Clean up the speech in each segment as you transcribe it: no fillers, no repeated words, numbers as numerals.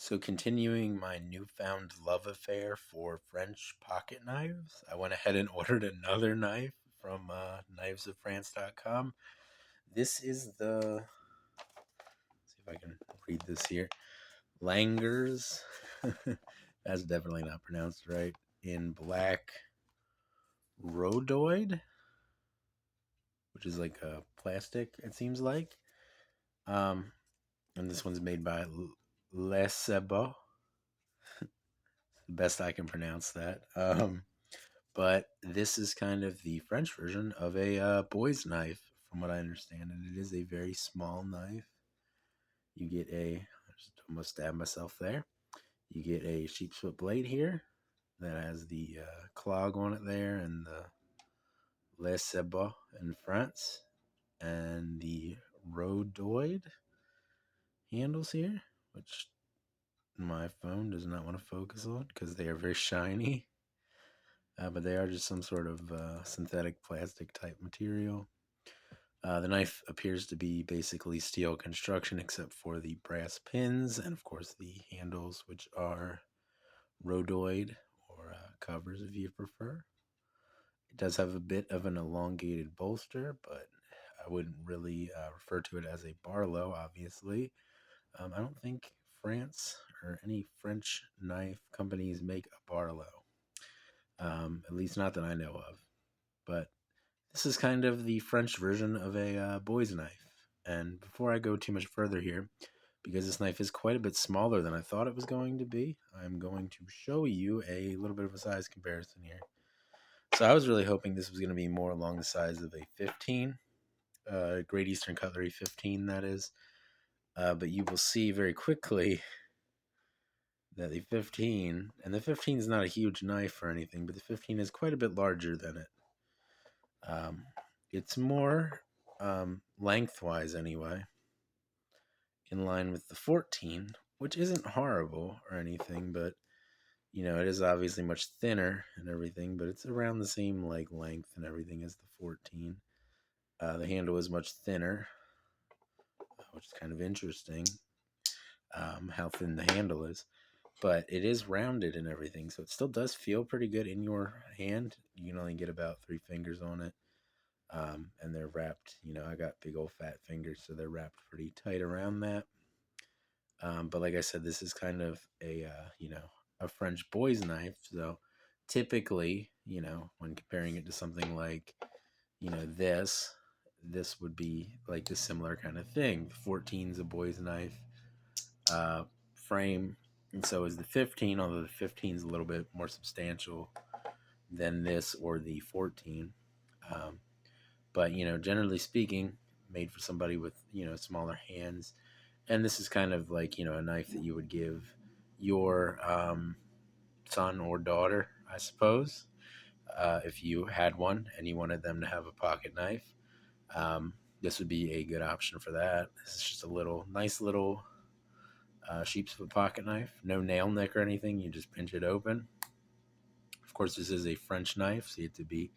So, continuing my newfound love affair for French pocket knives, I went ahead and ordered another knife from knivesofrance.com. This is the, see if I can read this here, Langres. That's definitely not pronounced right. In black rhodoid, which is like a plastic, it seems like. Um, and this one's made by Les Sabot. The best I can pronounce that. But this is kind of the French version of a boy's knife, from what I understand, and it is a very small knife. You get I just almost stabbed myself there. You get a sheepsfoot blade here that has the clog on it there and the Les Sabot in France, and the rhodoid handles here, which my phone does not want to focus on because they are very shiny. But they are just some sort of synthetic plastic type material. The knife appears to be basically steel construction except for the brass pins and, of course, the handles, which are rhodoid or covers if you prefer. It does have a bit of an elongated bolster, but I wouldn't really refer to it as a Barlow, obviously. I don't think France or any French knife companies make a Barlow, at least not that I know of. But this is kind of the French version of a boy's knife. And before I go too much further here, because this knife is quite a bit smaller than I thought it was going to be, I'm going to show you a little bit of a size comparison here. So I was really hoping this was going to be more along the size of a 15, Great Eastern Cutlery 15, that is. But you will see very quickly that the 15, and the 15 is not a huge knife or anything, but the 15 is quite a bit larger than it. It's more lengthwise anyway, in line with the 14, which isn't horrible or anything, but it is obviously much thinner and everything, but it's around the same like length and everything as the 14. The handle is much thinner, which is kind of interesting, how thin the handle is. But it is rounded and everything, so it still does feel pretty good in your hand. You can only get about 3 fingers on it. And they're wrapped, I got big old fat fingers, so they're wrapped pretty tight around that. But like I said, this is kind of a French boy's knife. So typically, when comparing it to something like, this would be like a similar kind of thing. The 14 is a boy's knife frame, and so is the 15, although the 15 is a little bit more substantial than this or the 14. But generally speaking, made for somebody with smaller hands. And this is kind of like a knife that you would give your son or daughter, I suppose, if you had one and you wanted them to have a pocket knife. This would be a good option for that. This is just a nice little sheepsfoot pocket knife. No nail nick or anything. You just pinch it open. Of course, this is a French knife, so you have to be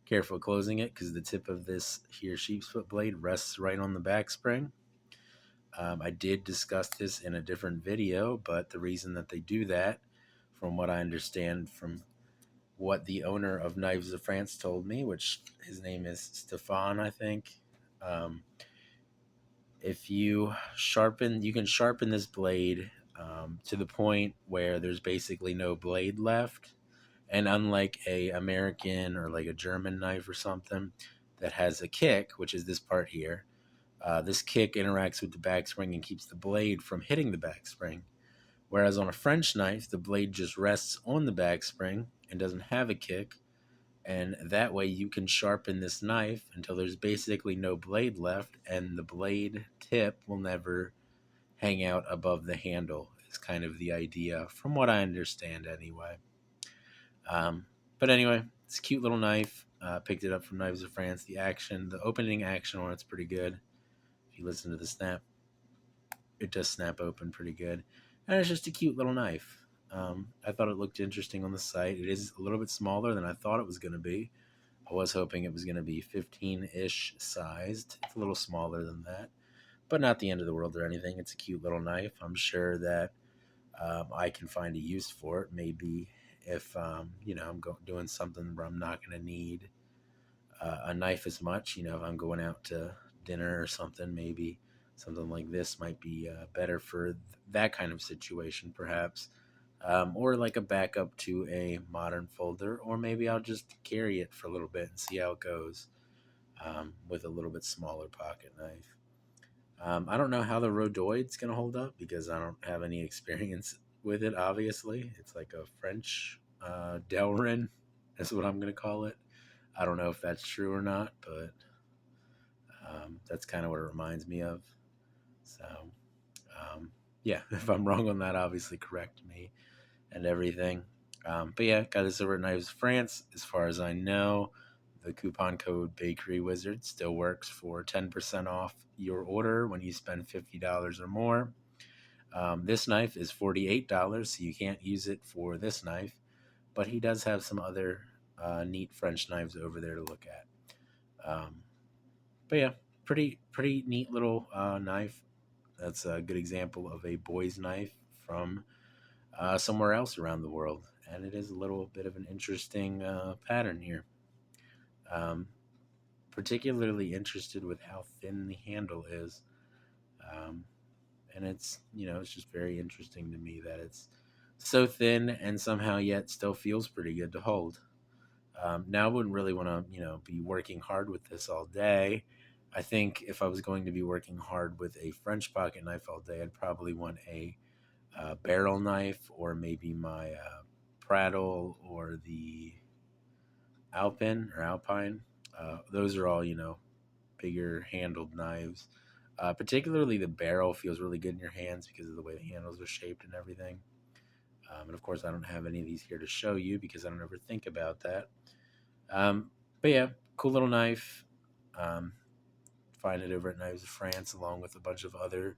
careful closing it because the tip of this here sheepsfoot blade rests right on the back spring. I did discuss this in a different video, but the reason that they do that, from what I understand from what the owner of Knives of France told me, which his name is Stefan, I think. If you can sharpen this blade to the point where there's basically no blade left. And unlike a American or like a German knife or something that has a kick, which is this part here, this kick interacts with the back spring and keeps the blade from hitting the back spring. Whereas on a French knife, the blade just rests on the back spring and doesn't have a kick. And that way you can sharpen this knife until there's basically no blade left, and the blade tip will never hang out above the handle, is kind of the idea, from what I understand anyway. But anyway, it's a cute little knife. Picked it up from Knives of France. The opening action on it's pretty good. If you listen to the snap, it does snap open pretty good. And it's just a cute little knife. I thought it looked interesting on the site. It is a little bit smaller than I thought it was going to be. I was hoping it was going to be 15-ish sized. It's a little smaller than that, but not the end of the world or anything. It's a cute little knife. I'm sure that I can find a use for it. Maybe if I'm doing something where I'm not going to need a knife as much. If I'm going out to dinner or something, maybe something like this might be better for that kind of situation, perhaps. Or like a backup to a modern folder, or maybe I'll just carry it for a little bit and see how it goes with a little bit smaller pocket knife. I don't know how the Rhodoid's going to hold up because I don't have any experience with it, obviously. It's like a French Delrin, is what I'm going to call it. I don't know if that's true or not, but that's kind of what it reminds me of. So, yeah, if I'm wrong on that, obviously correct me and everything. But yeah, got this over at Knives France. As far as I know, the coupon code Bakery Wizard still works for 10% off your order when you spend $50 or more. This knife is $48, so you can't use it for this knife, but he does have some other neat French knives over there to look at. But yeah, pretty neat little knife. That's a good example of a boy's knife from somewhere else around the world, and it is a little bit of an interesting pattern here. Um, Particularly interested with how thin the handle is, um, and it's just very interesting to me that it's so thin and somehow yet still feels pretty good to hold. Now I wouldn't really want to be working hard with this all day. I think if I was going to be working hard with a French pocket knife all day, I'd probably want a barrel knife, or maybe my Prattle or the Alpine. Those are all bigger handled knives. Particularly the barrel feels really good in your hands because of the way the handles are shaped and everything. And of course, I don't have any of these here to show you because I don't ever think about that. Um, but yeah, cool little knife. Um, find it over at Knives of France, along with a bunch of other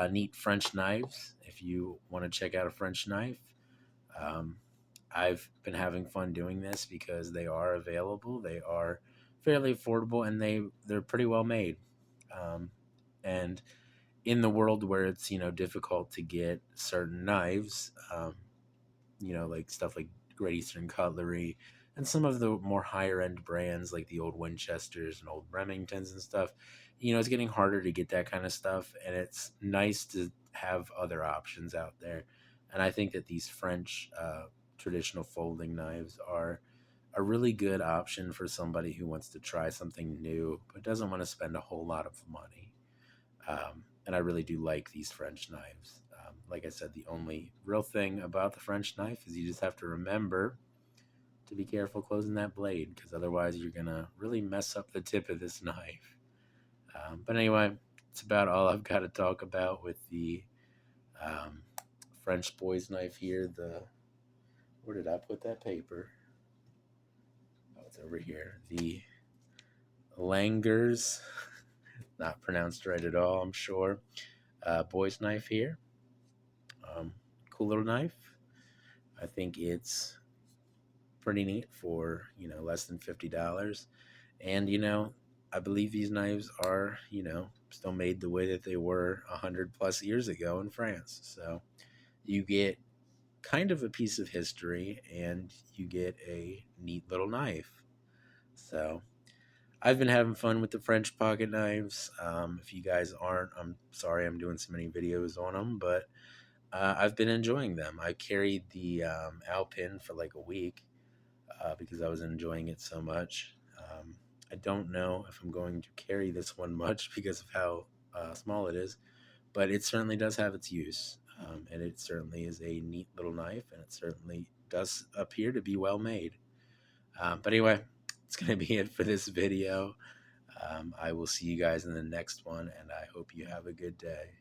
neat French knives. If you want to check out a French knife, um, I've been having fun doing this because they are available. They are fairly affordable, and they're pretty well made. And in the world where it's difficult to get certain knives, like stuff like Great Eastern Cutlery and some of the more higher end brands like the old Winchesters and old Remingtons and stuff, it's getting harder to get that kind of stuff, and it's nice to have other options out there. And I think that these French traditional folding knives are a really good option for somebody who wants to try something new but doesn't want to spend a whole lot of money. And I really do like these French knives. Like I said, the only real thing about the French knife is you just have to remember to be careful closing that blade, because otherwise you're going to really mess up the tip of this knife. But anyway, it's about all I've got to talk about with the um, French boy's knife here. Where did I put that paper? Oh, it's over here. The Langres, not pronounced right at all, I'm sure. Boy's knife here. Cool little knife. I think it's pretty neat for less than $50. And I believe these knives are still made the way that they were 100 plus years ago in France. So you get kind of a piece of history, and you get a neat little knife. So I've been having fun with the French pocket knives. If you guys aren't, I'm sorry I'm doing so many videos on them, but I've been enjoying them. I carried the Alpin for like a week because I was enjoying it so much. I don't know if I'm going to carry this one much because of how small it is, but it certainly does have its use. And it certainly is a neat little knife, and it certainly does appear to be well made. But anyway, it's going to be it for this video. I will see you guys in the next one, and I hope you have a good day.